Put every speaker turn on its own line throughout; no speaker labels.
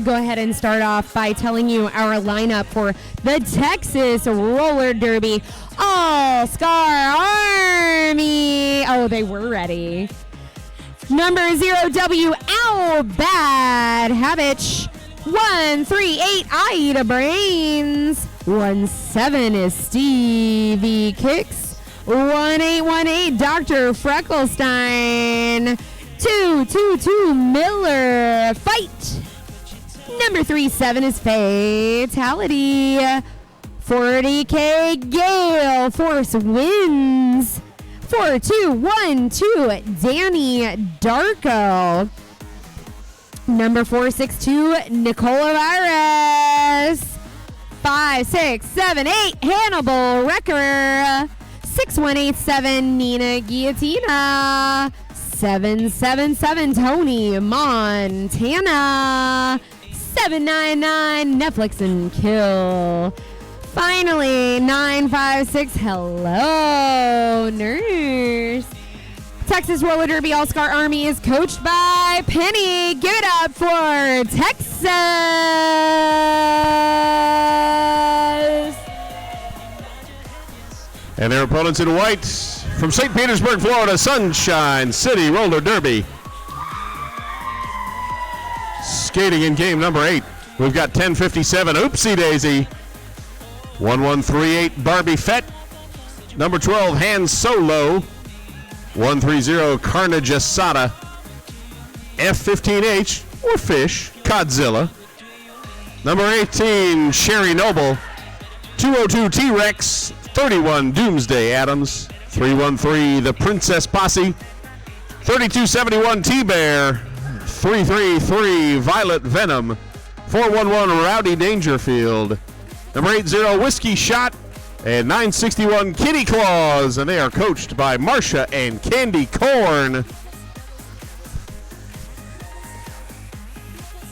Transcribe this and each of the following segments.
go ahead and start off by telling you our lineup for the Texas Roller Derby All-Star Army. Oh, they were ready. Number 0, W. Al Bad Habich. 138, Ida Brains. 17 is Stevie Kicks. 1818, Dr. Freckelstein. 222, Miller Fight. Number 37 is Fatality. 40K, Gale Force Wins. 4212, Danny Darko. Number 462, Nicola Virus. 5678, Hannibal Wrecker. 6187, Nina Guillotina. 777, Tony Montana. 799, Netflix and Kill. Finally, 956, hello, nurse. Texas Roller Derby All-Star Army is coached by Penny. Give it up for Texas.
And their opponents in white from St. Petersburg, Florida, Sunshine City Roller Derby. Skating in game number 8. We've got 1057, Oopsie Daisy. 1138, Barbie Fett. Number 12, Han Solo. 130, Carnage Asada. F15H, or Fish, Godzilla. Number 18, Sherry Noble. 202, T-Rex. 31, Doomsday Adams. 313, The Princess Posse. 3271, T-Bear. 333, Violet Venom. 411, Rowdy Dangerfield. Number 80, Whiskey Shot. And 961, Kitty Claus. And they are coached by Marcia and Candy Corn.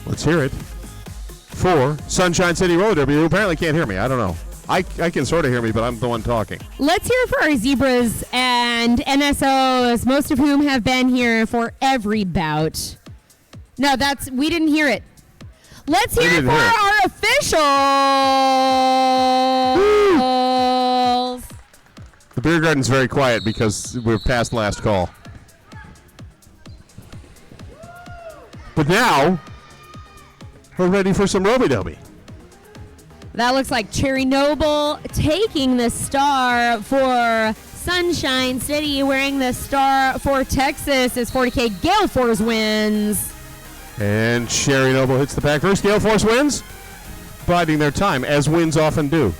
Let's hear it for Sunshine City Roller Derby, who apparently can't hear me. I don't know. I can sort of hear me, but I'm the one talking.
Let's hear it for our Zebras and NSOs, most of whom have been here for every bout. No, we didn't hear it. Let's hear it for our officials.
The beer garden's very quiet because we're past last call. But now, we're ready for some Roby-Doby.
That looks like Cherry Noble taking the star for Sunshine City, wearing the star for Texas as 40K Gale Force wins.
And Cherry Noble hits the pack first. Gale Force wins, biding their time, as wins often do.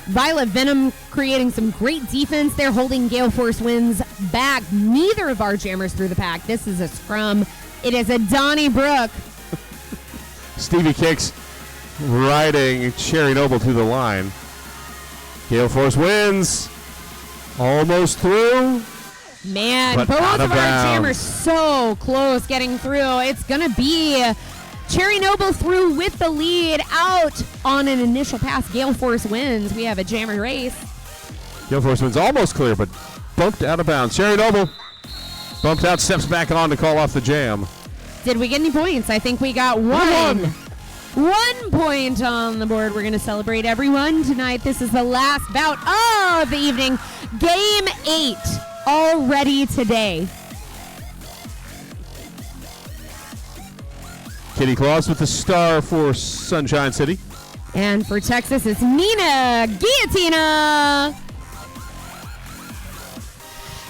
Violet Venom creating some great defense. They're holding Gale Force wins back. Neither of our jammers through the pack. This is a scrum. It is a Donnybrook.
Stevie Kicks riding Cherry Noble to the line. Gale Force wins. Almost through.
Man,
but
both
out
of
of
our
bounds.
jammers so close getting through. It's going to be Cherry Noble through with the lead out on an initial pass. Gale Force wins. We have a jammer race.
Gale Force wins almost clear, but bumped out of bounds. Cherry Noble bumped out, steps back on to call off the jam.
Did we get any points? I think we got one. 1 point on the board. We're going to celebrate everyone tonight. This is the last bout of the evening. Game 8 already today.
Kitty Claus with the star for Sunshine City.
And for Texas, it's Nina Guillotina.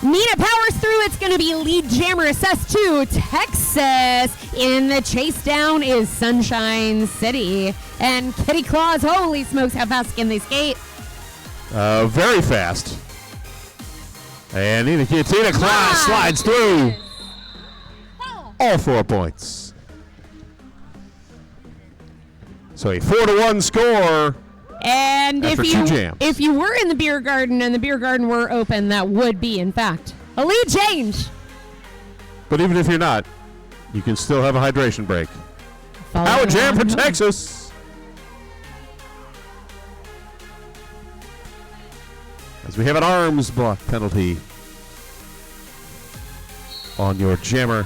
Nina powers through. It's going to be lead jammer assessed to Texas. In the chase down is Sunshine City. And Kitty Claus, holy smokes, how fast can they skate?
Very fast. And Nina Guillotina Claus slides through. All 4 points. So a 4-1 score.
And if you were in the beer garden and the beer garden were open, that would be, in fact, a lead change.
But even if you're not, you can still have a hydration break. Power jam for Texas. As we have an arms block penalty on your jammer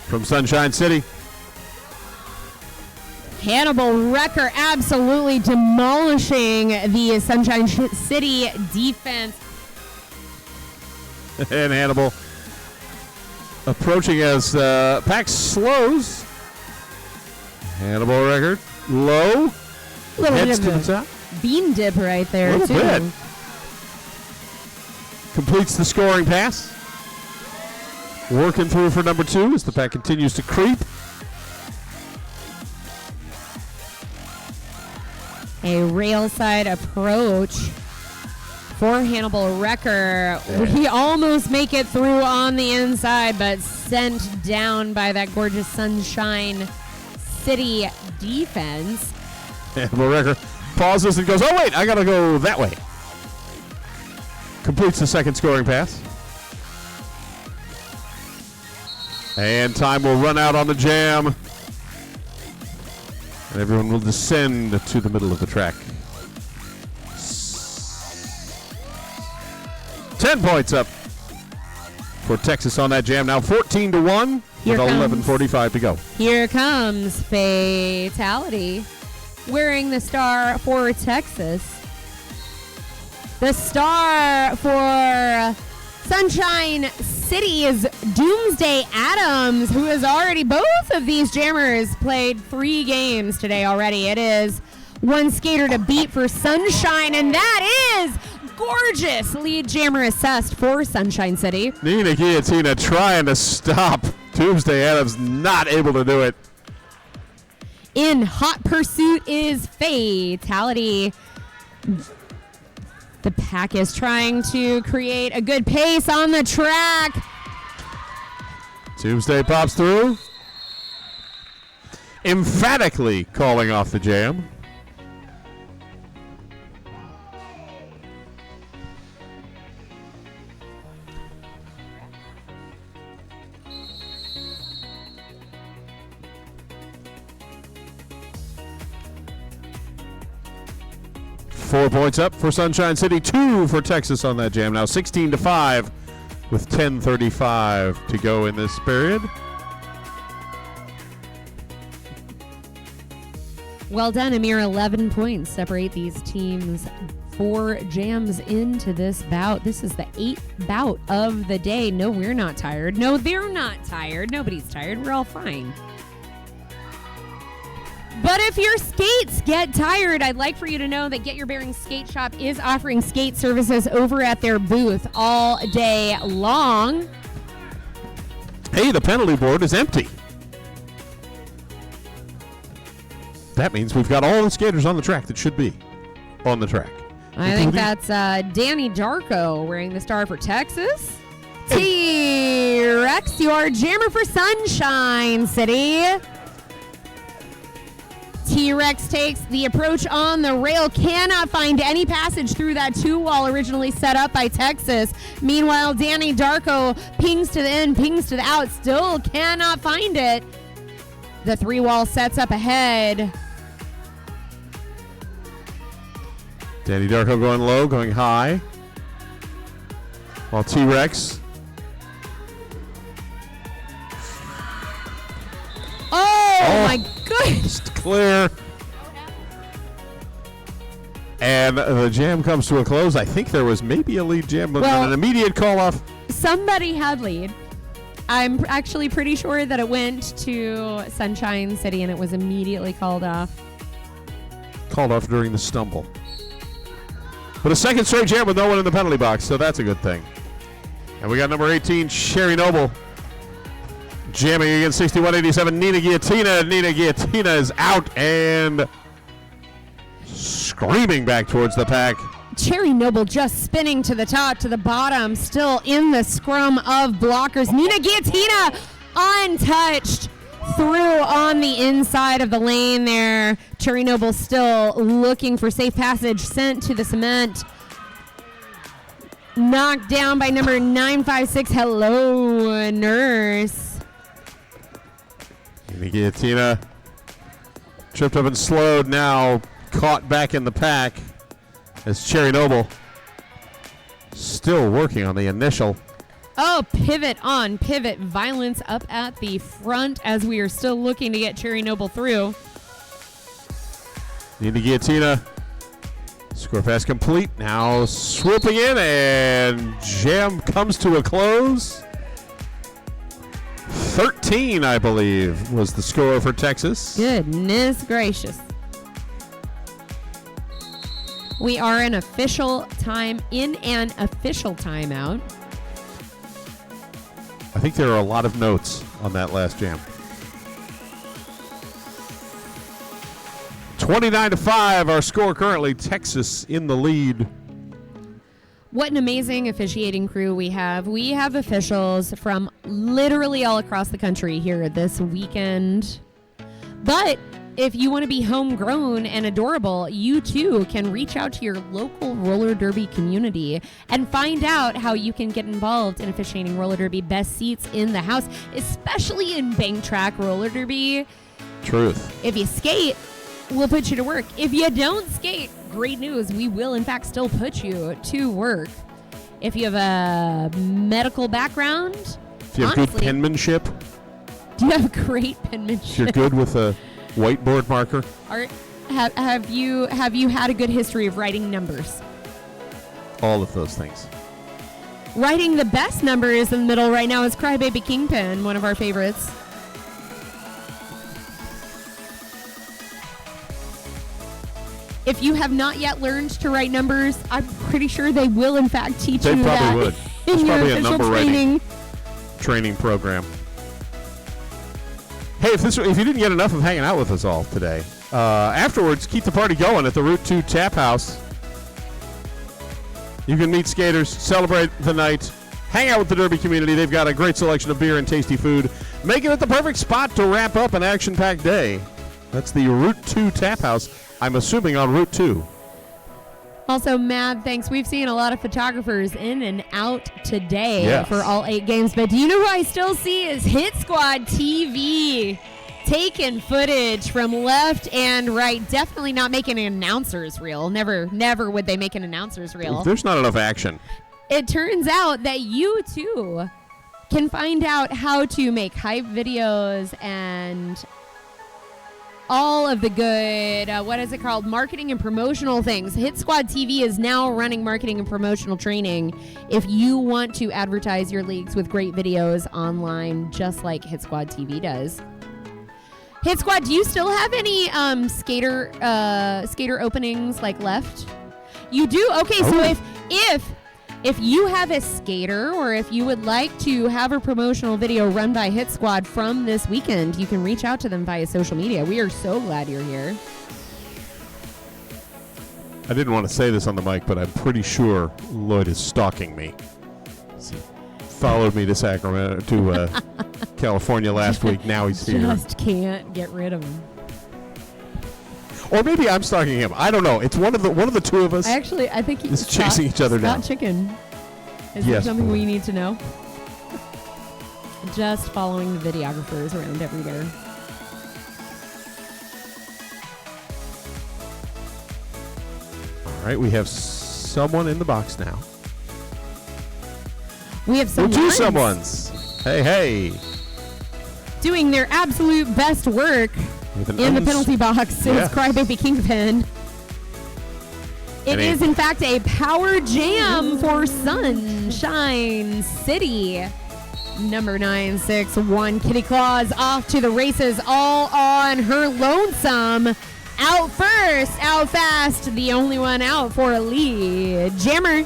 from Sunshine City.
Hannibal Wrecker absolutely demolishing the Sunshine City defense.
And Hannibal approaching as pack slows. Hannibal Wrecker low.
Little
Heads
bit
to
of
the top.
a bean dip right there,
A little
too.
bit. Completes the scoring pass. Working through for number 2 as the pack continues to creep.
A rail side approach for Hannibal Wrecker.
Yeah.
He almost make it through on the inside, but sent down by that gorgeous Sunshine City defense.
Hannibal Wrecker pauses and goes, oh, wait, I got to go that way. Completes the second scoring pass. And time will run out on the jam. And everyone will descend to the middle of the track. 10 points up for Texas on that jam. Now 14-1 with 11:45 to go.
Here comes Fatality, wearing the star for Texas. The star for Sunshine City is Doomsday Adams, who has already, both of these jammers played 3 games today already. It is one skater to beat for Sunshine, and that is gorgeous lead jammer assessed for Sunshine City.
Nina Guillotina trying to stop Doomsday Adams, not able to do it.
In hot pursuit is Fatality. The pack is trying to create a good pace on the track.
Doomsday pops through. Emphatically calling off the jam. Four points up for Sunshine City, 2 for Texas on that jam. Now 16-5 with 10:35 to go in this period.
Well done. A mere 11 points separate these teams. 4 jams into this bout. This is the 8th bout of the day. No, we're not tired. No, they're not tired. Nobody's tired. We're all fine. But if your skates get tired, I'd like for you to know that Get Your Bearings Skate Shop is offering skate services over at their booth all day long.
Hey, the penalty board is empty. That means we've got all the skaters on the track that should be on the track.
I think that's Danny Darko wearing the star for Texas. T-Rex, your jammer for Sunshine City. T-Rex takes the approach on the rail, cannot find any passage through that 2-wall originally set up by Texas. Meanwhile, Danny Darko pings to the in, pings to the out, still cannot find it. The 3-wall sets up ahead.
Danny Darko going low, going high. While T-Rex.
Oh my goodness.
Clear. And the jam comes to a close. I think there was maybe a lead jam, but an immediate call-off.
Somebody had lead. I'm actually pretty sure that it went to Sunshine City and it was immediately called off.
Called off during the stumble. But a second straight jam with no one in the penalty box, so that's a good thing. And we got number 18, Sherry Noble, jamming against 61-87, Nina Guillotina. Nina Guillotina is out and screaming back towards the pack.
Cherry Noble just spinning to the top, to the bottom, still in the scrum of blockers. Nina Guillotina untouched through on the inside of the lane there. Cherry Noble still looking for safe passage, sent to the cement. Knocked down by number 956. Hello, Nurse.
Nina Guillotina tripped up and slowed, now caught back in the pack as Cherry Noble still working on the initial.
Oh, pivot on pivot violence up at the front as we are still looking to get Cherry Noble through.
Nina Guillotina. Score pass complete. Now swooping in, and jam comes to a close. 13, I believe, was the score for Texas.
Goodness gracious. We are in an official timeout.
I think there are a lot of notes on that last jam. 29-5, our score currently. Texas in the lead.
What an amazing officiating crew we have. We have officials from literally all across the country here this weekend. But if you want to be homegrown and adorable, you too can reach out to your local roller derby community and find out how you can get involved in officiating roller derby. Best seats in the house, especially in bank track roller derby.
Truth.
If you skate, we'll put you to work. If you don't skate, great news. We will, in fact, still put you to work. If you have a medical background,
if you have good penmanship.
Do you have great penmanship?
If you're good with a whiteboard marker.
Have you had a good history of writing numbers?
All of those things.
Writing the best numbers in the middle right now is Crybaby Kingpin, one of our favorites. If you have not yet learned to write numbers, I'm pretty sure they will, in fact, teach you that.
They probably would. It's probably a number
training.
Training program. Hey, if you didn't get enough of hanging out with us all today, afterwards, keep the party going at the Route 2 Tap House. You can meet skaters, celebrate the night, hang out with the Derby community. They've got a great selection of beer and tasty food, making it the perfect spot to wrap up an action-packed day. That's the Route 2 Tap House, I'm assuming on Route 2.
Also, mad thanks. We've seen a lot of photographers in and out today for all 8 games. But do you know who I still see is Hit Squad TV taking footage from left and right. Definitely not making an announcer's reel. Never would they make an announcer's reel.
There's not enough action.
It turns out that you, too, can find out how to make hype videos and all of the good, marketing and promotional things. Hit Squad TV is now running marketing and promotional training if you want to advertise your leagues with great videos online, just like Hit Squad TV does. Hit Squad, do you still have any skater openings left? You do? Okay, so if you have a skater or if you would like to have a promotional video run by Hit Squad from this weekend, you can reach out to them via social media. We are so glad you're here.
I didn't want to say this on the mic, but I'm pretty sure Lloyd is stalking me. He followed me to Sacramento, to California last week. Now he's here.
Just can't get rid of him.
Or maybe I'm stalking him. I don't know. It's one of the two of us.
I think
he's chasing each other down.
Chicken. Is there something we need to know? Just following the videographers around everywhere.
All right, we have someone in the box now.
We have someone.
Two someones. Hey.
Doing their absolute best work in the penalty box is Crybaby Kingpin. It is, in fact, a power jam for Sunshine City. Number 961, Kitty Claus, off to the races, all on her lonesome. Out first, out fast, the only one out for a lead. Jammer.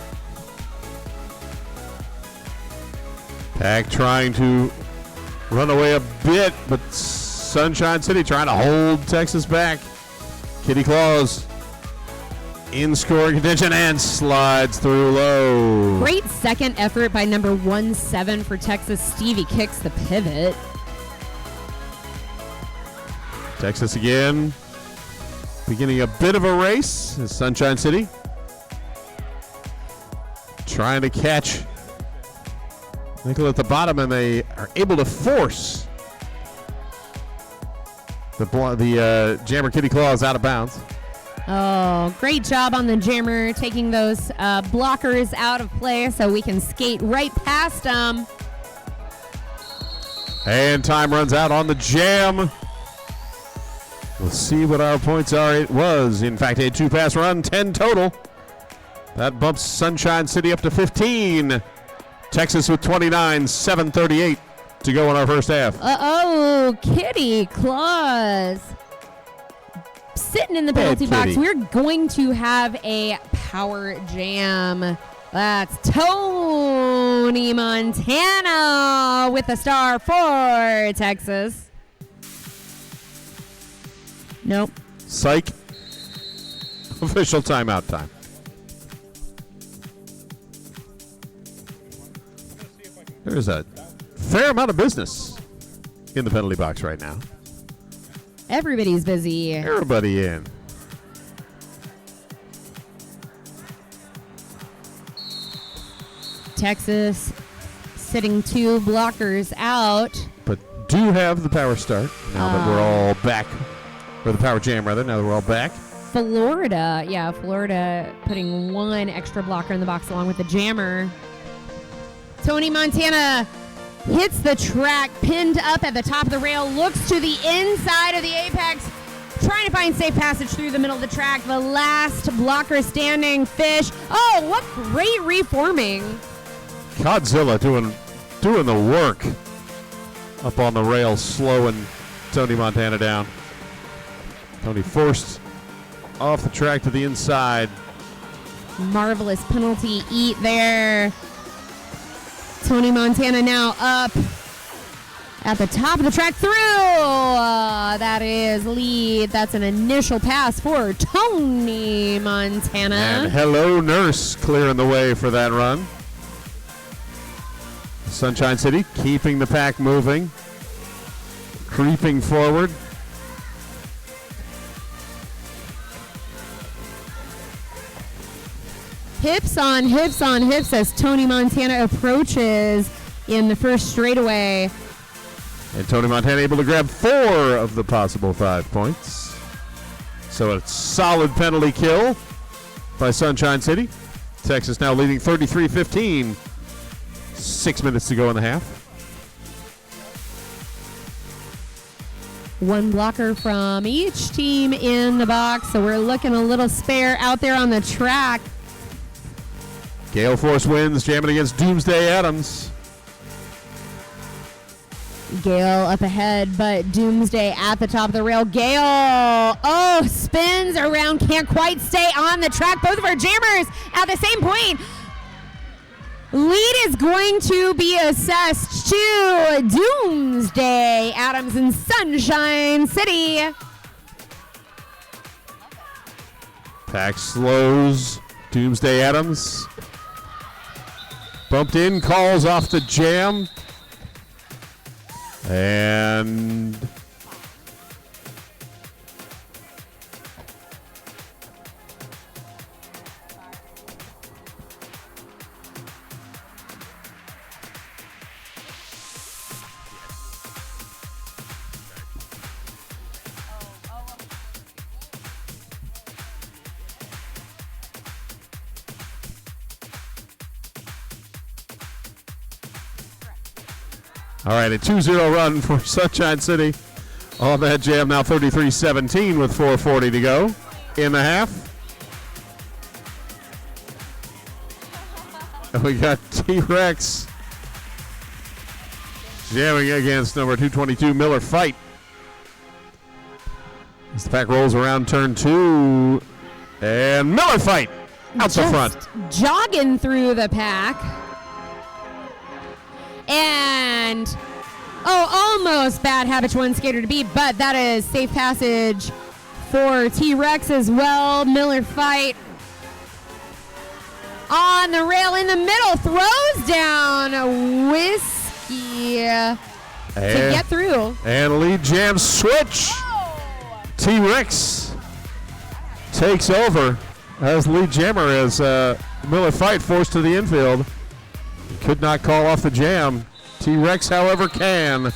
Pack trying to run away a bit, but Sunshine City trying to hold Texas back. Kitty Claus in scoring contention and slides through low.
Great second effort by number 17 for Texas. Stevie kicks the pivot.
Texas again beginning a bit of a race as Sunshine City trying to catch Nickel at the bottom, and they are able to force the Jammer Kitty Claus out of bounds.
Oh, great job on the Jammer taking those blockers out of play so we can skate right past them.
And time runs out on the jam. We'll see what our points are. It was, in fact, a 2-pass run, 10 total. That bumps Sunshine City up to 15. Texas with 29, 7:38 to go in our first half.
Uh-oh, Kitty Claus. Sitting in the penalty box, we're going to have a power jam. That's Tony Montana with a star for Texas. Nope.
Psych. Official timeout time. There's a fair amount of business in the penalty box right now.
Everybody's busy.
Everybody in.
Texas sitting 2 blockers out.
But do have the power start now that we're all back. Or the power jam, rather, now that we're all back.
Florida putting 1 extra blocker in the box along with the jammer. Tony Montana hits the track, pinned up at the top of the rail, looks to the inside of the apex, trying to find safe passage through the middle of the track. The last blocker standing, Fish. Oh, what great reforming.
Godzilla doing the work up on the rail, slowing Tony Montana down. Tony forced off the track to the inside.
Marvelous penalty eat there. Tony Montana now up at the top of the track through. That is lead. That's an initial pass for Tony Montana.
And Hello Nurse clearing the way for that run. Sunshine City keeping the pack moving, creeping forward.
Hips on hips on hips as Tony Montana approaches in the first straightaway.
And Tony Montana able to grab 4 of the possible 5 points. So a solid penalty kill by Sunshine City. Texas now leading 33-15. 6 minutes to go in the half.
1 blocker from each team in the box, so we're looking a little spare out there on the track.
Gale Force wins, jamming against Doomsday Adams.
Gale up ahead, but Doomsday at the top of the rail. Gale, spins around, can't quite stay on the track. Both of our jammers at the same point. Lead is going to be assessed to Doomsday Adams and Sunshine City.
Pack slows. Doomsday Adams bumped in, calls off the jam. And all right, a 2-0 run for Sunshine City on that jam. Now 33-17 with 4:40 to go in the half. And we got T-Rex jamming against number 222 Miller Fight. As the pack rolls around turn 2, and Miller Fight out the front.
Jogging through the pack. And, almost Bad Habits 1 skater to beat, but that is safe passage for T-Rex as well. Miller Fight on the rail in the middle, throws down Whiskey to get through.
And lead jam switch. T-Rex takes over as lead jammer as Miller Fight forced to the infield. Could not call off the jam. T-Rex, however, can.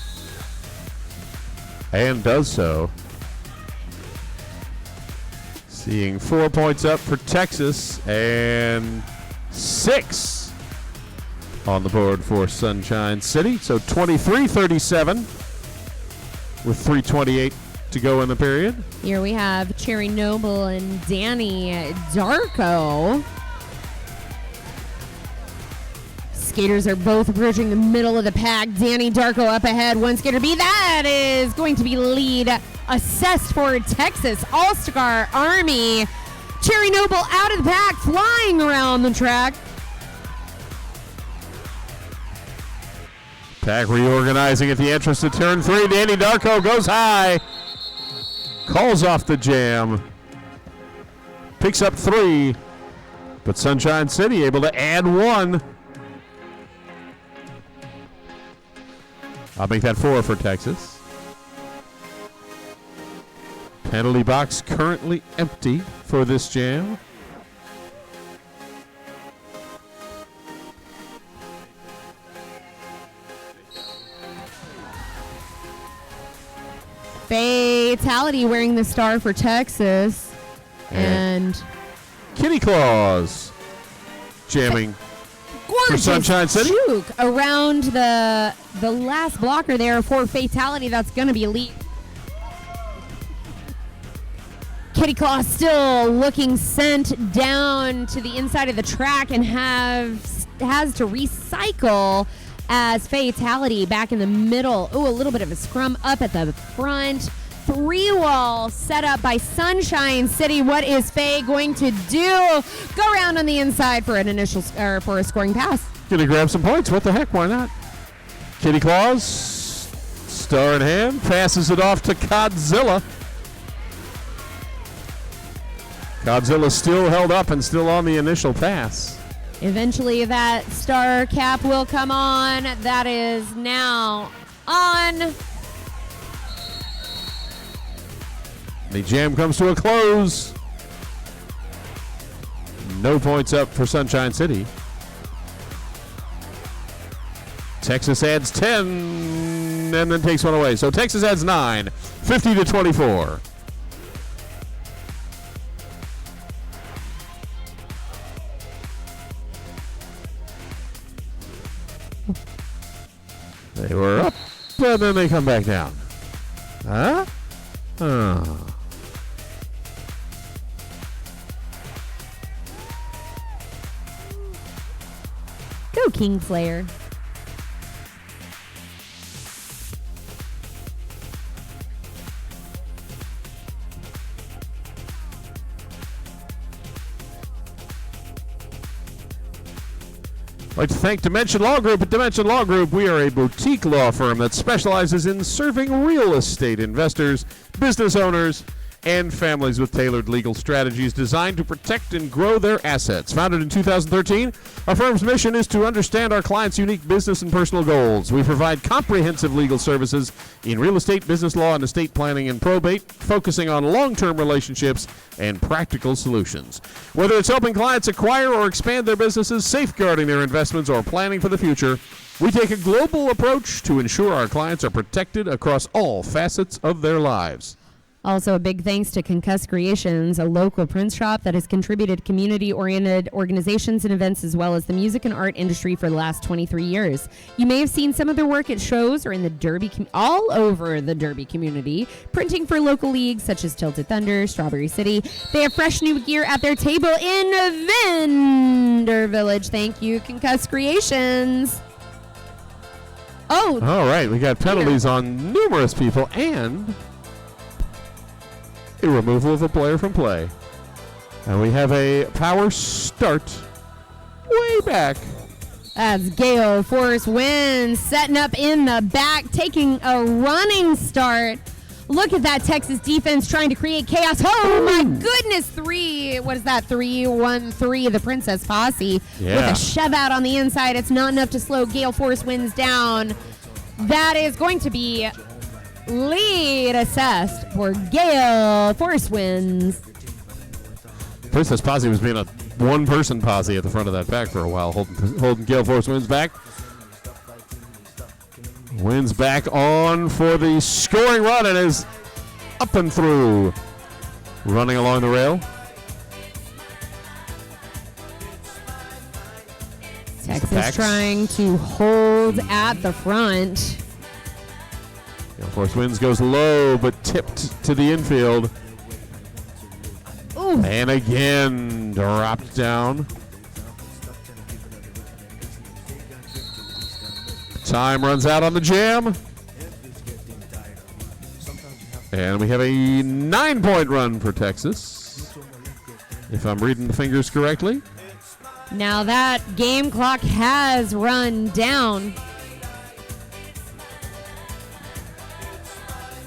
And does so. Seeing 4 points up for Texas and 6 on the board for Sunshine City. So 23-37 with 3:28 to go in the period.
Here we have Cherry Noble and Danny Darko. Skaters are both approaching the middle of the pack. Danny Darko up ahead. One skater B. That is going to be lead assessed for Texas All-Star Army. Cherry Noble out of the pack, flying around the track.
Pack reorganizing at the entrance to turn 3. Danny Darko goes high. Calls off the jam. Picks up 3. But Sunshine City able to add 1. I'll make that 4 for Texas. Penalty box currently empty for this jam.
Fatality wearing the star for Texas. And
Kitty Claus jamming for Sunshine City.
Juke around the last blocker there for Fatality. That's going to be elite. Kitty Claus still looking sent down to the inside of the track and has to recycle as Fatality back in the middle. Ooh, a little bit of a scrum up at the front. 3-wall set up by Sunshine City. What is Faye going to do? Go around on the inside for an initial for a scoring pass.
Gonna grab some points. What the heck? Why not? Kitty Claus, star in hand, passes it off to Godzilla. Godzilla still held up and still on the initial pass.
Eventually that star cap will come on. That is now on.
The jam comes to a close. No points up for Sunshine City. Texas adds 10 and then takes one away. So Texas adds 9, 50-24. They were up, and then they come back down. Huh? Oh.
Go Kingslayer.
I'd like to thank Dimension Law Group. At Dimension Law Group, we are a boutique law firm that specializes in serving real estate investors, business owners, and families with tailored legal strategies designed to protect and grow their assets. Founded in 2013, our firm's mission is to understand our clients' unique business and personal goals. We provide comprehensive legal services in real estate, business law, and estate planning and probate, focusing on long-term relationships and practical solutions. Whether it's helping clients acquire or expand their businesses, safeguarding their investments, or planning for the future, we take a global approach to ensure our clients are protected across all facets of their lives.
Also, a big thanks to Concuss Creations, a local print shop that has contributed to community-oriented organizations and events as well as the music and art industry for the last 23 years. You may have seen some of their work at shows or in the Derby, all over the Derby community, printing for local leagues such as Tilted Thunder, Strawberry City. They have fresh new gear at their table in Vendor Village. Thank you, Concuss Creations. Oh.
All right, we got penalties on numerous people and a removal of a player from play. And we have a power start way back.
As Gale Force wins, setting up in the back, taking a running start. Look at that Texas defense trying to create chaos. Oh, my goodness. 3-1-3, the Princess Posse with a shove out on the inside. It's not enough to slow Gale Force wins down. That is going to be lead assessed for Gale Force wins.
Princess Posse was being a one-person posse at the front of that pack for a while, holding Gale Force wins back. Wins back on for the scoring run and is up and through. Running along the rail.
Texas trying to hold at the front.
Gale Force Winds goes low, but tipped to the infield.
Ooh.
And again, dropped down. Time runs out on the jam. And we have a 9-point run for Texas, if I'm reading the fingers correctly.
Now that game clock has run down.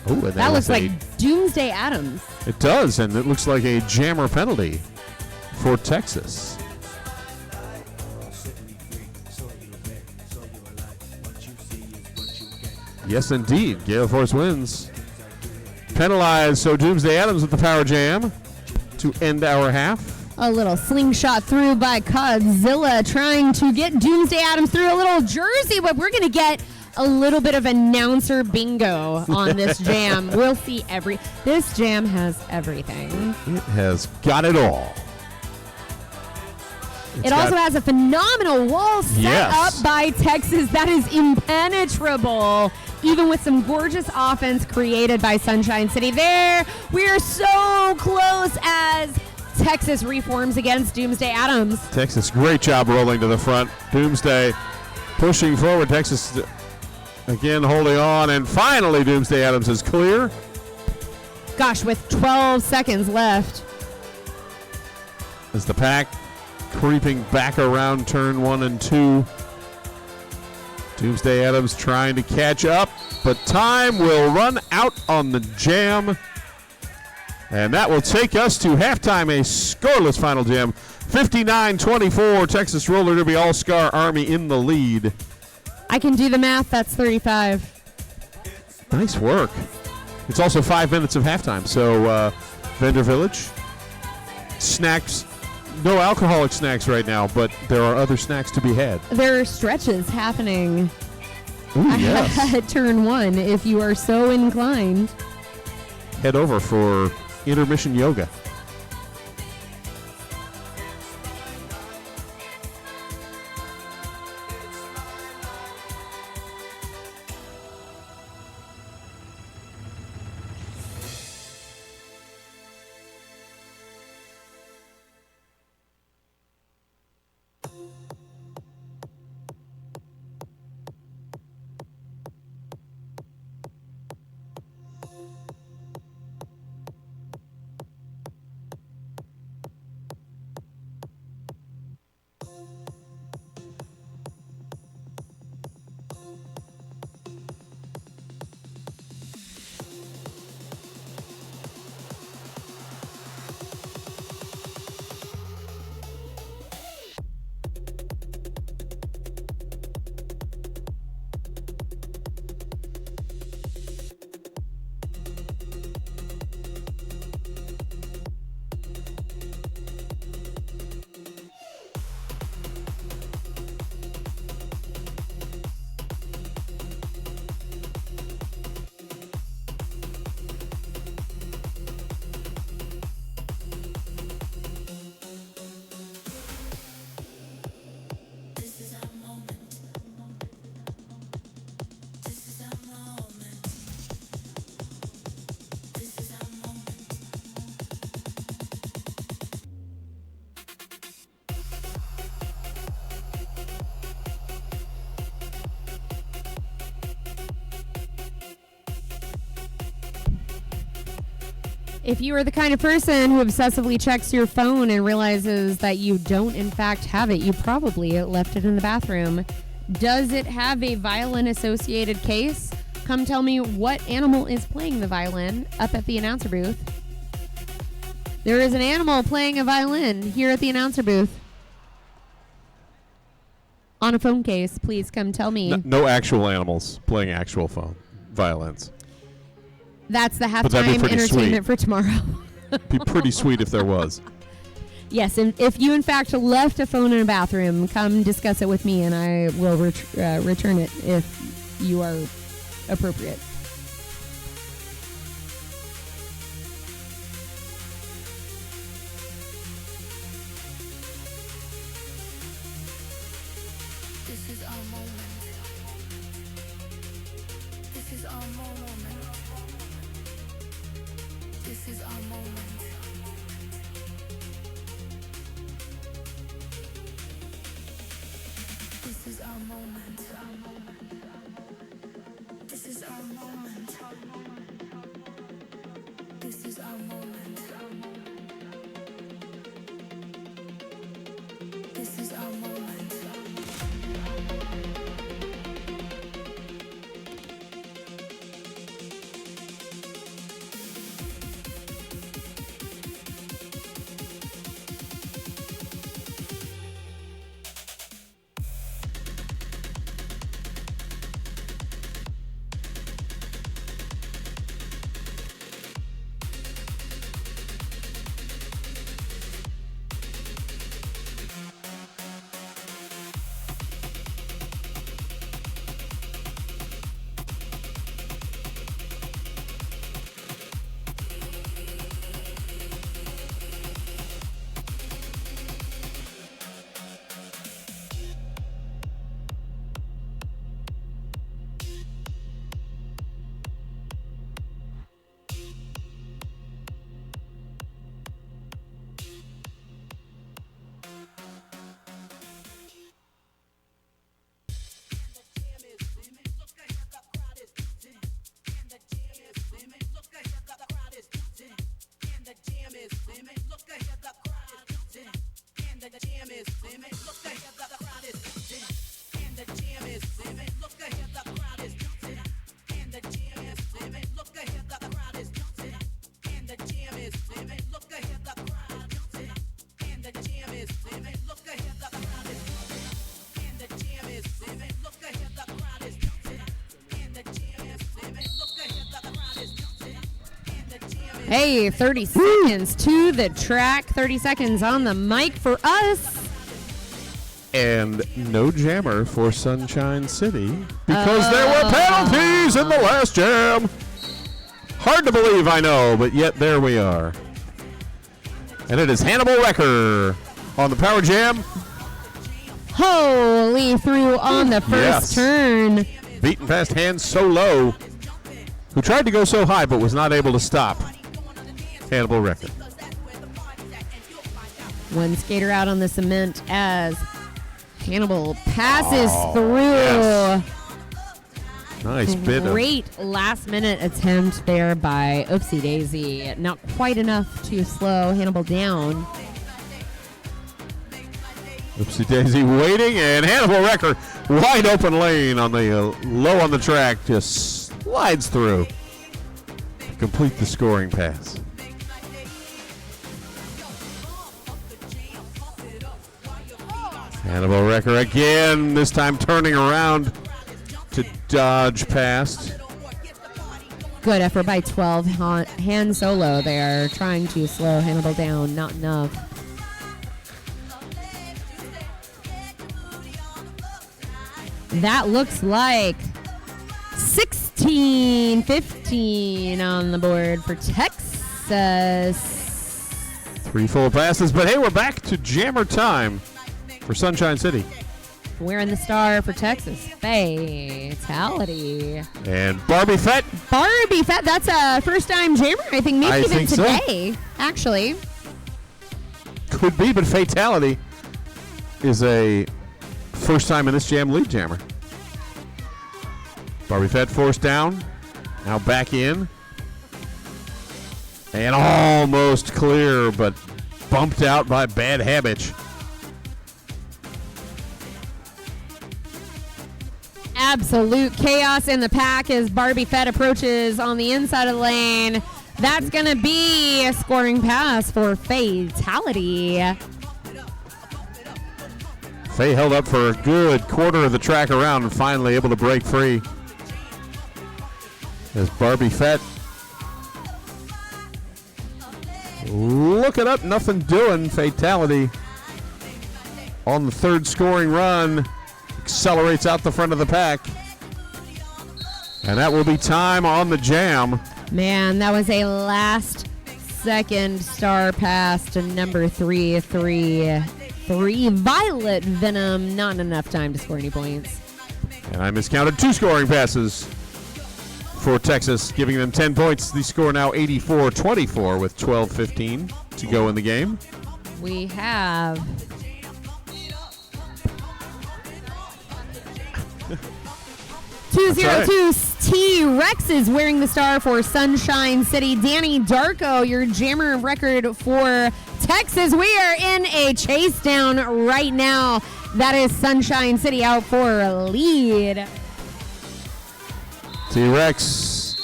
Ooh, and
That looks like Doomsday Adams.
It does, and it looks like a jammer penalty for Texas. Yes, indeed. Gale Force Winds penalized, so Doomsday Adams with the power jam to end our half.
A little slingshot through by Godzilla, trying to get Doomsday Adams through a little jersey, but we're going to get a little bit of announcer bingo on this jam. We'll see this jam has everything.
It has got it all.
It also has a phenomenal wall set up by Texas that is impenetrable, even with some gorgeous offense created by Sunshine City. There, we are so close as Texas reforms against Doomsday Adams.
Texas, great job rolling to the front. Doomsday pushing forward. Texas again holding on, and finally Doomsday Adams is clear.
Gosh, with 12 seconds left.
As the pack creeping back around turn 1 and 2. Doomsday Adams trying to catch up, but time will run out on the jam. And that will take us to halftime, a scoreless final jam. 59-24, Texas Roller Derby All-Star Army in the lead.
I can do the math. That's 35.
Nice work. It's also 5 minutes of halftime. So, Vendor Village, snacks. No alcoholic snacks right now, but there are other snacks to be had.
There are stretches happening
Ooh, yes.
at turn 1 if you are so inclined.
Head over for intermission yoga.
If you are the kind of person who obsessively checks your phone and realizes that you don't in fact have it, you probably left it in the bathroom. Does it have a violin associated case? Come tell me what animal is playing the violin up at the announcer booth. There is an animal playing a violin here at the announcer booth. On a phone case, please come tell me.
No actual animals playing actual violins.
That's the
But that'd be
halftime
pretty
entertainment
sweet.
for tomorrow.
Be pretty sweet if there was.
Yes, and if you in fact left a phone in a bathroom, come discuss it with me and I will return it if you are appropriate.
This is our moment. This is our moment.
Hey, 30 seconds to the track, 30 seconds on the mic for us.
And no jammer for Sunshine City because there were penalties in the last jam. Hard to believe, I know, but yet there we are. And it is Hannibal Wrecker on the Power Jam.
Holy through on the first turn.
Beating past hands so low, who tried to go so high but was not able to stop. Hannibal Wrecker.
One skater out on the cement as Hannibal passes through.
Yes. Nice bit of
great last-minute attempt there by Oopsie Daisy. Not quite enough to slow Hannibal down.
Oopsie Daisy waiting, and Hannibal Wrecker, wide open lane on the low on the track, just slides through to complete the scoring pass. Hannibal Wrecker again, this time turning around to dodge past.
Good effort by 12. Han Solo there trying to slow Hannibal down. Not enough. That looks like 16-15 on the board for Texas.
3 full passes, but hey, we're back to jammer time for Sunshine City.
Wearing the star for Texas. Fatality.
And Barbie Fett.
Barbie Fett. That's a first-time jammer, I think. Maybe even today,
so.
Actually.
Could be, but Fatality is a first time in this jam lead jammer. Barbie Fett forced down. Now back in. And almost clear, but bumped out by Bad Habit.
Absolute chaos in the pack as Barbie Fett approaches on the inside of the lane. That's going to be a scoring pass for Fatality.
Faye held up for a good quarter of the track around and finally able to break free. As Barbie Fett looking up, nothing doing. Fatality on the third scoring run. Accelerates out the front of the pack. And that will be time on the jam.
Man, that was a last-second star pass to number 3, Violet Venom. Not enough time to score any points.
And I miscounted 2 scoring passes for Texas, giving them 10 points. The score now 84-24 with 12:15 to go in the game.
We have 202 T-Rex is wearing the star for Sunshine City. Danny Darko, your jammer of record for Texas. We are in a chase down right now. That is Sunshine City out for a lead.
T-Rex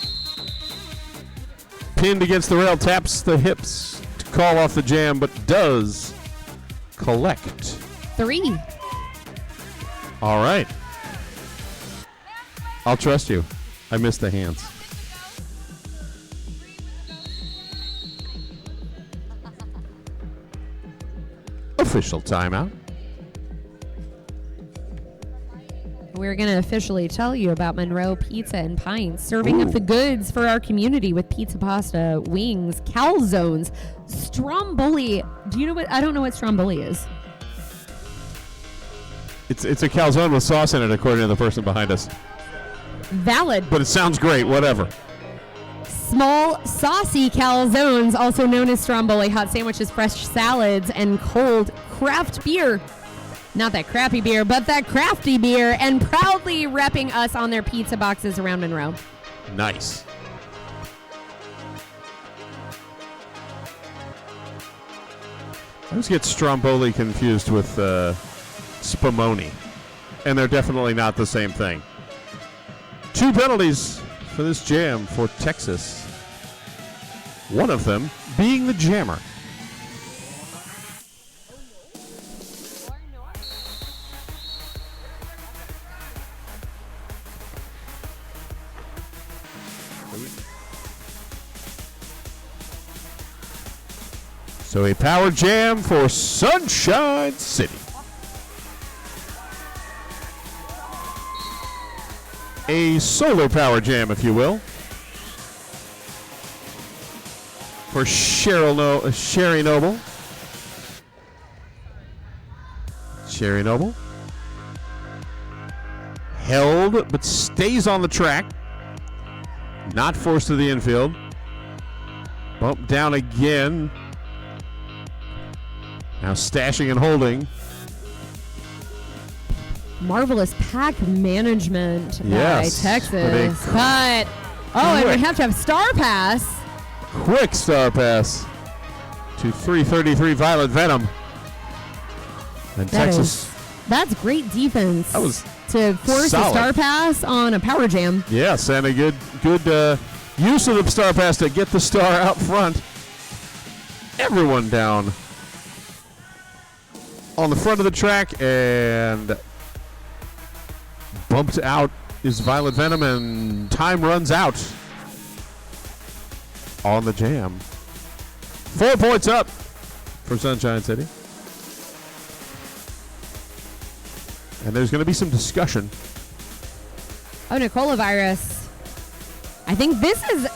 pinned against the rail, taps the hips to call off the jam, but does collect
3.
All right. I'll trust you. I missed the hands. Official timeout.
We're going to officially tell you about Monroe Pizza and Pints, serving up the goods for our community with pizza, pasta, wings, calzones, stromboli. Do you know what? I don't know what stromboli is.
It's a calzone with sauce in it, according to the person behind us.
Valid.
But it sounds great, whatever.
Small, saucy calzones, also known as stromboli, hot sandwiches, fresh salads, and cold craft beer. Not that crappy beer, but that crafty beer, and proudly repping us on their pizza boxes around Monroe.
Nice. I always get stromboli confused with spumoni, and they're definitely not the same thing. 2 penalties for this jam for Texas. One of them being the jammer. So a power jam for Sunshine City. A solar power jam, if you will, for Sherry Noble. Sherry Noble. Held, but stays on the track. Not forced to the infield. Bump down again. Now stashing and holding.
Marvelous pack management by Texas. But, and we have to have star pass.
Quick star pass to 333 Violet Venom. And Texas.
That's great defense.
That was
to force
solid.
a star pass on a power jam.
Yes, and a good use of the star pass to get the star out front. Everyone down on the front of the track, and bumped out is Violet Venom, and time runs out on the jam. 4 points up for Sunshine City. And there's going to be some discussion.
Oh, Nicola Virus. I think this is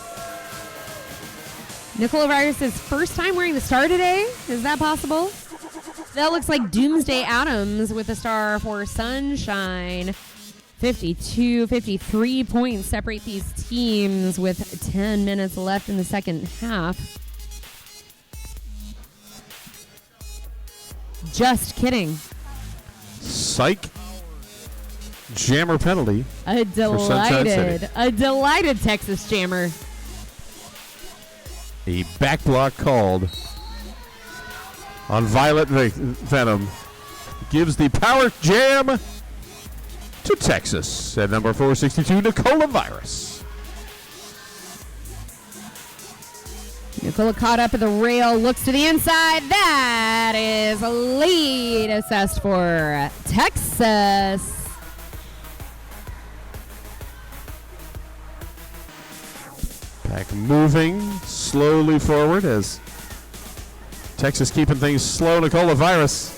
Nicola Virus's first time wearing the star today. Is that possible? That looks like Doomsday Adams with a star for Sunshine. 53 points separate these teams with 10 minutes left in the second half. Just kidding.
Psych. Jammer penalty.
A delighted Texas jammer.
A back block called on Violet Venom. Gives the power jam to Texas at number 462, Nicola Virus.
Nicola caught up at the rail, looks to the inside. That is a lead assessed for Texas.
Pack moving slowly forward as Texas keeping things slow. Nicola Virus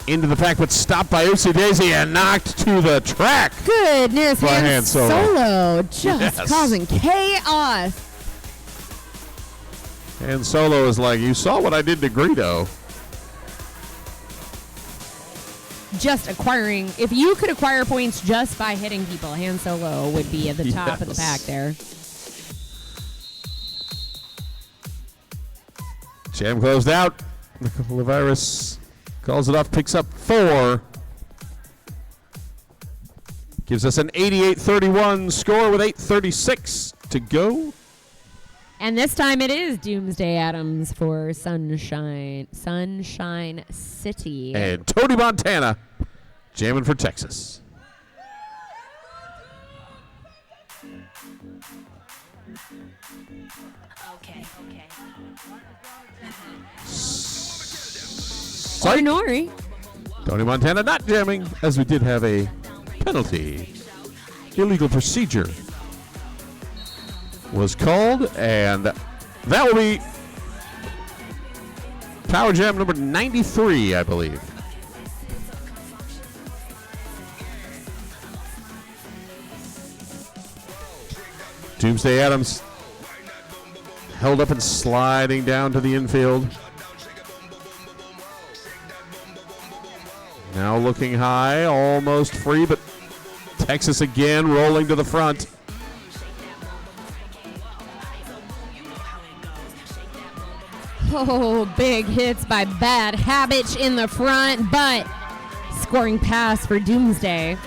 into the pack, but stopped by Oopsie Daisy and knocked to the track.
Goodness, Han Solo just
Yes.
causing chaos.
And Solo is like, you saw what I did to Greedo.
just acquiring, if you could acquire points just by hitting people, Han Solo would be at the top of the pack there.
Jam closed out. Levirus calls it off, picks up 4. Gives us an 88-31 score with 8:36 to go.
And this time it is Doomsday Adams for Sunshine City.
And Tony Montana jamming for Texas.
Or Nori.
Tony Montana not jamming, as we did have a penalty. Illegal procedure was called, and that will be Power Jam number 93, I believe. Doomsday Adams held up and sliding down to the infield. Now looking high, almost free, but Texas again rolling to the front.
Oh, big hits by Bad Habit in the front, but scoring pass for Doomsday.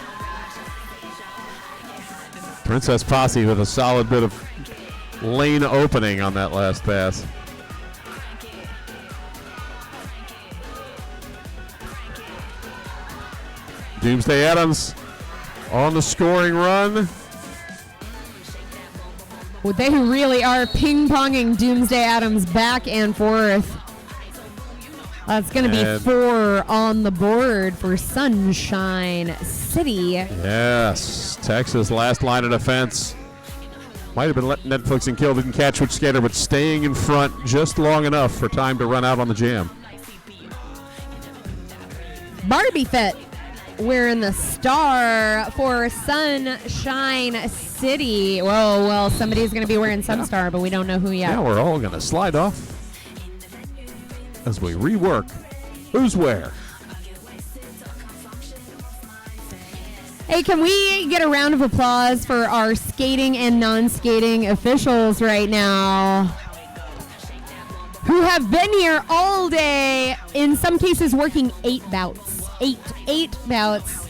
Princess Posse with a solid bit of lane opening on that last pass. Doomsday Adams on the scoring run.
Well, they really are ping-ponging Doomsday Adams back and forth. That's going to be 4 on the board for Sunshine City.
Yes, Texas last line of defense. Might have been letting Netflix and Kill, didn't catch which skater, but staying in front just long enough for time to run out on the jam.
Barbie Fit wearing the star for Sunshine City. Whoa, well, somebody's going to be wearing some star, but we don't know who yet.
Now we're all going to slide off as we rework who's where.
Hey, can we get a round of applause for our skating and non-skating officials right now who have been here all day, in some cases working 8 bouts. Eight bouts.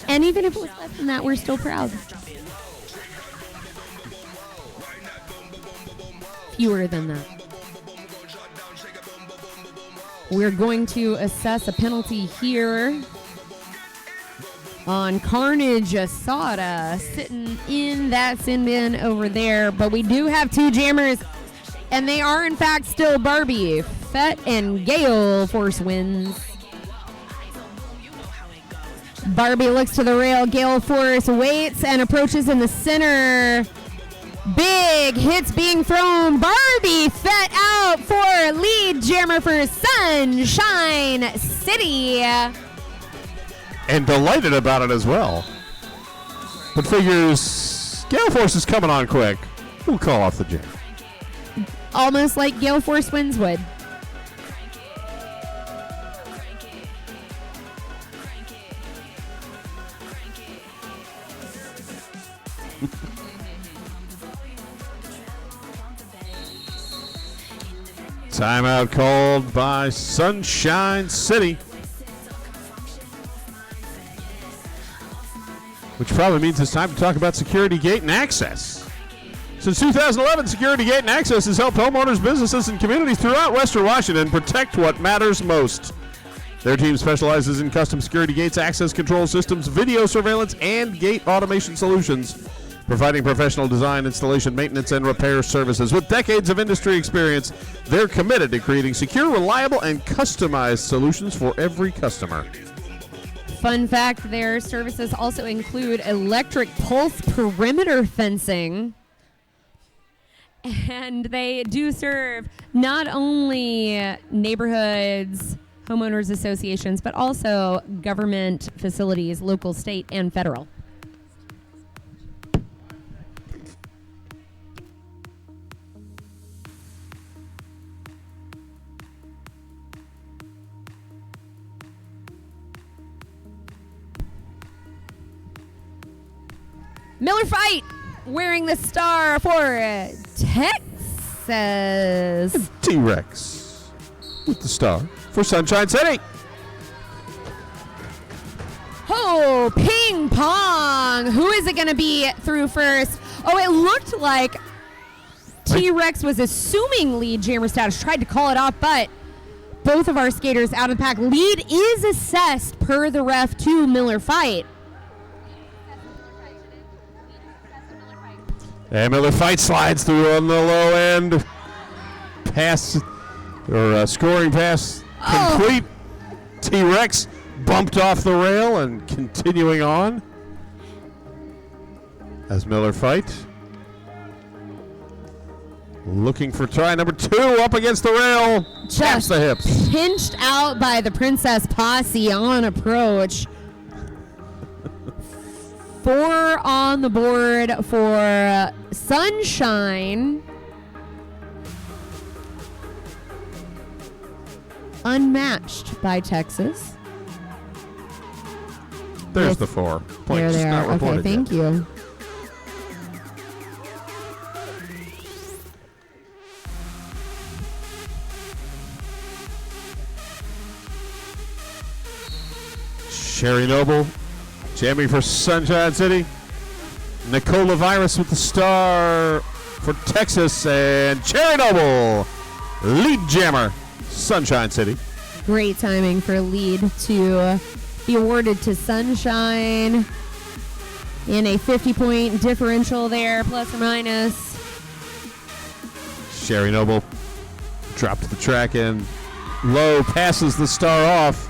And even if it was less than that, we're still proud. Fewer than that. We're going to assess a penalty here on Carnage Asada, sitting in that sin bin over there. But we do have 2 jammers, and they are in fact still Barbie. Fett and Gale Force wins. Barbie looks to the rail. Gale Force waits and approaches in the center. Big hits being thrown. Barbie Fett out for lead jammer for Sunshine City.
And delighted about it as well. But figures Gale Force is coming on quick. We'll call off the jam.
Almost like Gale Force wins would.
Timeout called by Sunshine City. Which probably means it's time to talk about Security Gate and Access. Since 2011, Security Gate and Access has helped homeowners, businesses, and communities throughout Western Washington protect what matters most. Their team specializes in custom security gates, access control systems, video surveillance, and gate automation solutions, providing professional design, installation, maintenance, and repair services. With decades of industry experience, they're committed to creating secure, reliable, and customized solutions for every customer.
Fun fact, their services also include electric pulse perimeter fencing. And they do serve not only neighborhoods, homeowners associations, but also government facilities, local, state, and federal. Miller Fight wearing the star for Texas.
T-Rex with the star for Sunshine City.
Oh, ping pong. Who is it going to be through first? Oh, it looked like T-Rex was assuming lead jammer status, tried to call it off, but both of our skaters out of the pack. Lead is assessed per the ref to Miller Fight.
And Miller Fight slides through on the low end. Pass, or scoring pass complete. T-Rex bumped off the rail and continuing on. As Miller Fight looking for try number 2 up against the rail. Taps the hips.
Pinched out by the Princess Posse on approach. 4 on the board for Sunshine. Unmatched by Texas.
There's the 4 points.
There they are. Okay, thank you.
Sherry Noble jamming for Sunshine City. Nicola Virus with the star for Texas. And Sherry Noble, lead jammer, Sunshine City.
Great timing for lead to be awarded to Sunshine in a 50-point differential there, plus or minus.
Sherry Noble dropped to the track and low passes the star off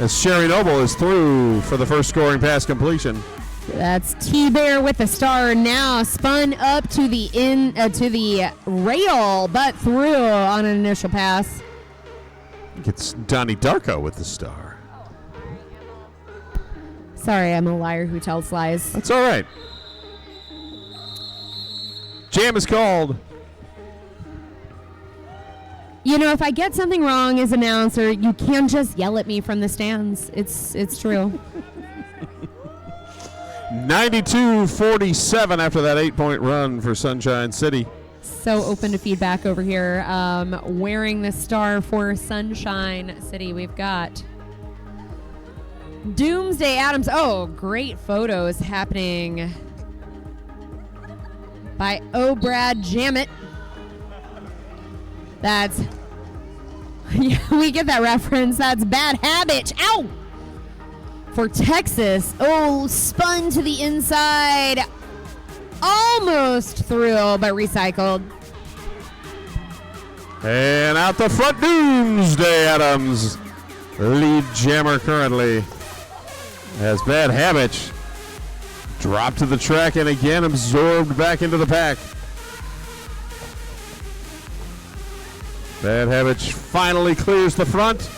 as Sherry Noble is through for the first scoring pass completion.
That's T-Bear with the star now spun up to the to the rail, but through on an initial pass.
Gets Donnie Darko with the star.
Sorry, I'm a liar who tells lies.
That's all right. Jam is called.
You know, if I get something wrong as announcer, you can't just yell at me from the stands. It's true.
92-47 after that 8-point run for Sunshine City.
So open to feedback over here. Wearing the star for Sunshine City, we've got Doomsday Adams. Oh, great photos happening by Brad Jammett. That's, yeah, we get that reference. That's Bad Habit. Ow! For Texas. Oh, spun to the inside. Almost through, but recycled.
And out the front, Doomsday Adams. Lead jammer currently. As Bad Habit dropped to the track and again absorbed back into the pack. Bad Habit finally clears the front.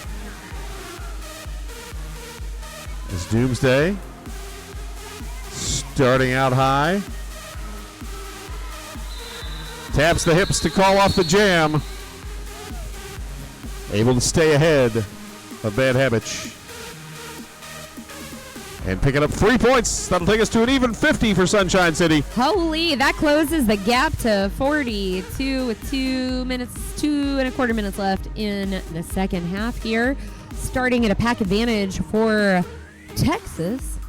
As Doomsday starting out high. Taps the hips to call off the jam. Able to stay ahead of Bad Habit. And picking up 3 points. That'll take us to an even 50 for Sunshine City.
Holy, that closes the gap to 42 with 2.25 minutes left in the second half here. Starting at a pack advantage for Texas.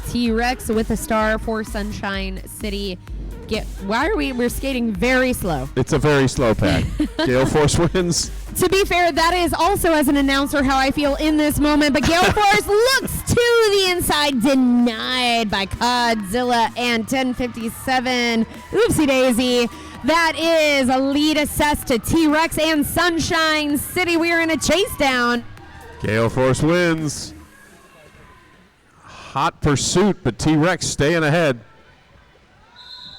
T-Rex with a star for Sunshine City. We're skating very slow.
It's a very slow pack. Gale Force wins.
To be fair, that is also, as an announcer, how I feel in this moment. But Gale Force looks to the inside, denied by Godzilla and 10:57. Oopsie daisy. That is a lead assessed to T-Rex and Sunshine City. We are in a chase down.
Gale Force wins. Hot pursuit, but T-Rex staying ahead.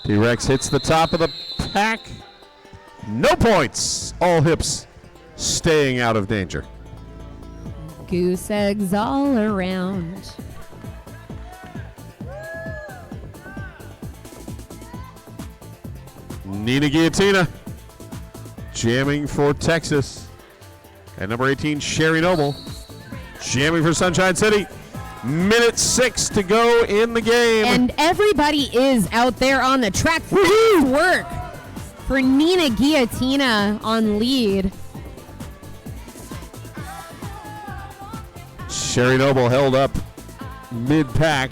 T-Rex hits the top of the pack. No points. All hips staying out of danger.
Goose eggs all around.
Nina Guillotina jamming for Texas. And number 18, Sherry Noble, jamming for Sunshine City. Minute 6 to go in the game.
And everybody is out there on the track. Fast work for Nina Guillotina on lead.
Sherry Noble held up mid-pack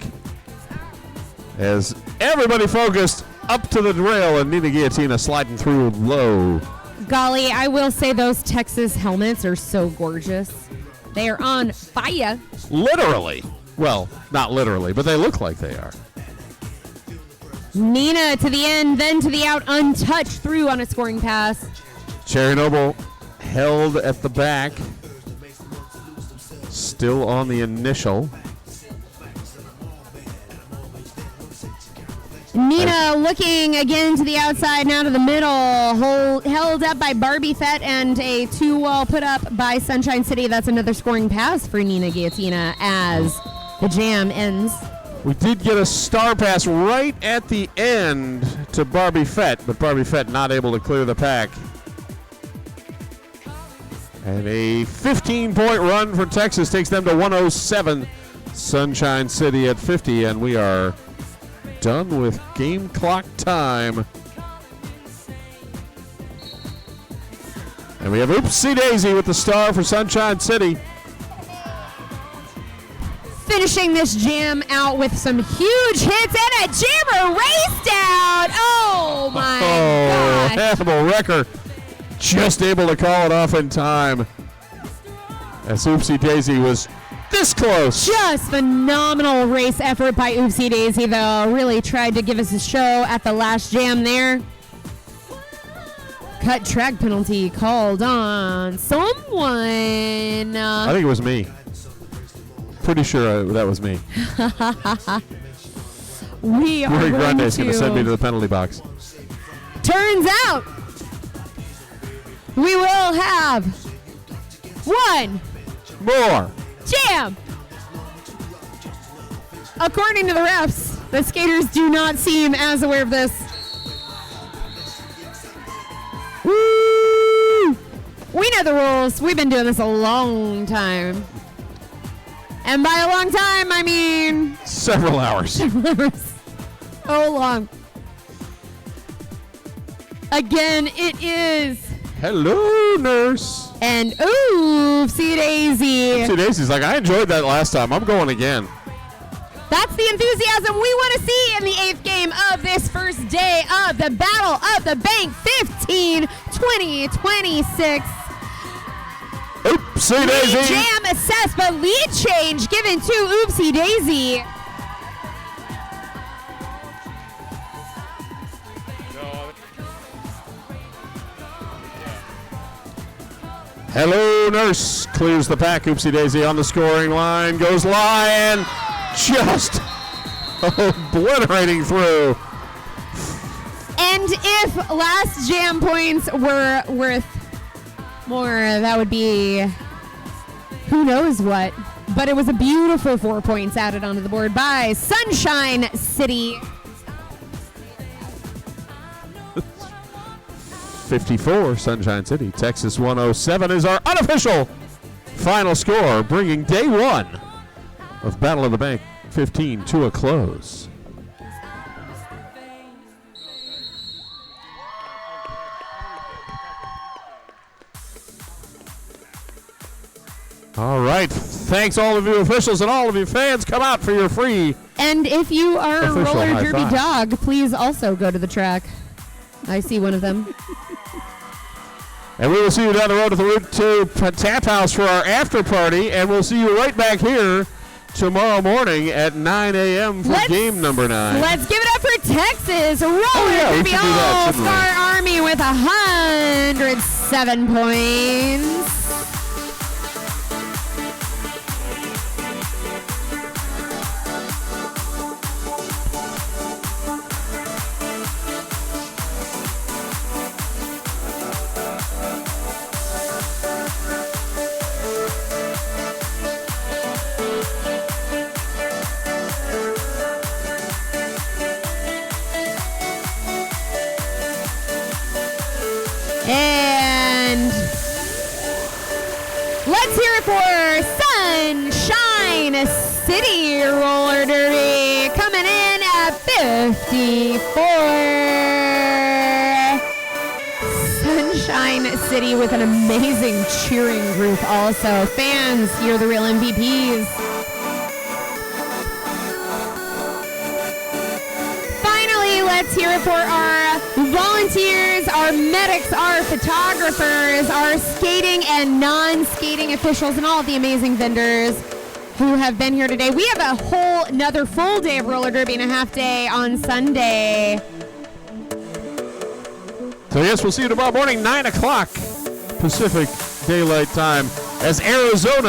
as everybody focused up to the rail and Nina Guillotina sliding through low.
Golly, I will say those Texas helmets are so gorgeous. They are on fire.
Literally. Well, not literally, but they look like they are.
Nina to the end, then to the out, untouched through on a scoring pass.
Sherry Noble held at the back. Still on the initial.
Nina looking again to the outside, now to the middle. Held up by Barbie Fett and a 2-wall put up by Sunshine City. That's another scoring pass for Nina Guillotina as the jam ends.
We did get a star pass right at the end to Barbie Fett, but Barbie Fett not able to clear the pack. And a 15-point run for Texas takes them to 107. Sunshine City at 50, and we are done with game clock time. And we have Oopsie Daisy with the star for Sunshine City.
Finishing this jam out with some huge hits and a jammer race down. Oh my gosh.
Hannibal Wrecker just able to call it off in time. As Oopsie Daisy was this close.
Just phenomenal race effort by Oopsie Daisy, though. Really tried to give us a show at the last jam there. Cut track penalty called on someone.
I think it was me. Pretty sure that was me.
We are
Rick
going
Grande's going to send me to the penalty box.
Turns out we will have one
More.
jam. According to the refs, the skaters do not seem as aware of this. Woo! We know the rules. We've been doing this a long time. And by a long time, I mean
Several hours.
so long. Again, it is.
Hello, nurse.
And Oopsie Daisy.
Oopsie Daisy's like, I enjoyed that last time. I'm going again.
That's the enthusiasm we want to see in the 8th game of this first day of the Battle of the Bank 15-20-26.
Oopsie
Lead
Daisy.
jam assessed, but lead change given to Oopsie Daisy.
Hello, nurse. Clears the pack. Oopsie Daisy on the scoring line. Goes Lion. Just obliterating through.
And if last jam points were worth more, that would be who knows what. But it was a beautiful 4 points added onto the board by Sunshine City.
54, Sunshine City. Texas 107 is our unofficial final score, bringing day one of Battle of the Bank 15 to a close. All right. Thanks all of you officials and all of you fans. Come out for your free.
And if you are a
Official
roller
high
derby
five.
dog, please also go to the track. I see one of them.
And we will see you down the road to the Route 2 Tap House for our after party. And we'll see you right back here tomorrow morning at 9 a.m. for game number 9.
Let's give it up for Texas. Roller
yeah, we
derby
should do that, shouldn't we?
All-Star Army with 107 points. And let's hear it for Sunshine City Roller Derby coming in at 54. Sunshine City with an amazing cheering group also. Fans, you're the real MVPs. Finally, let's hear it for our volunteers, our medics, our photographers, our skating and non-skating officials, and all of the amazing vendors who have been here today. We have a whole another full day of roller derby and a half day on Sunday.
So yes, we'll see you tomorrow morning, 9 o'clock Pacific Daylight Time, as Arizona